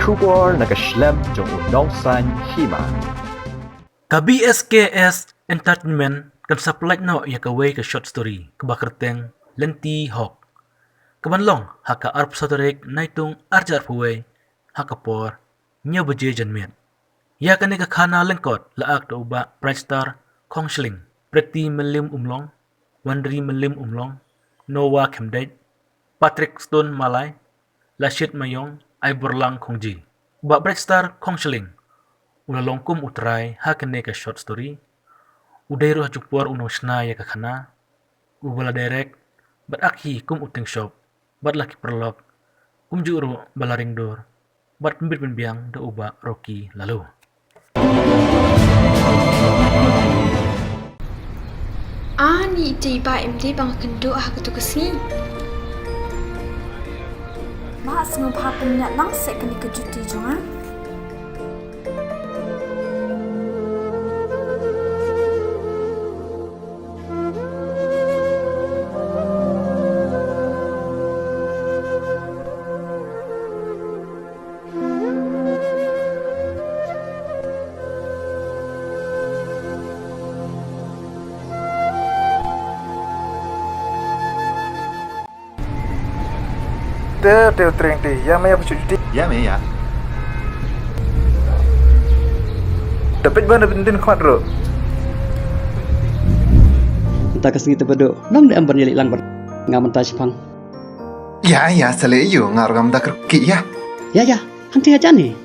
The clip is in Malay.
Kubor nakaslem jong udongsan Hima. Ka Bsks Entertainment kan supply no ya ka way ka short story ka bakerteng Lynti hok. Kabanlong haka arp sotorek naitung arjar puwe haka por nya beje janmet. Ya kan ka khana lengkot laak to uba bright star kongsling Pretty Melim Umlong Wandri Melim Umlong Noah Kemdait Patrick Stone Malay Lashit Mayong Aiborlang Kongji Ba bright star kongsling ulalongkum utrai hakene ka short story udairu hajupor unong sna ya ka khana ubala direct bat akhi kum uteng shop bat laki perlok kum juru balaring dor bat pembir penbiang da uba Rocky lalu Ani di ba MD bang kendo ah ketu kesni. Mak semua papen nak langsek kena kejuti jongan. Teu tring ti, ya maya bercuti. Ya me ya. Dapat mana bendin kuat ro. Entah kesini terbedo, nam de amban yelik lang ber ngaman tasipang. Ya ya sale yo ngargam da ki ya. Ya, henti aja nih.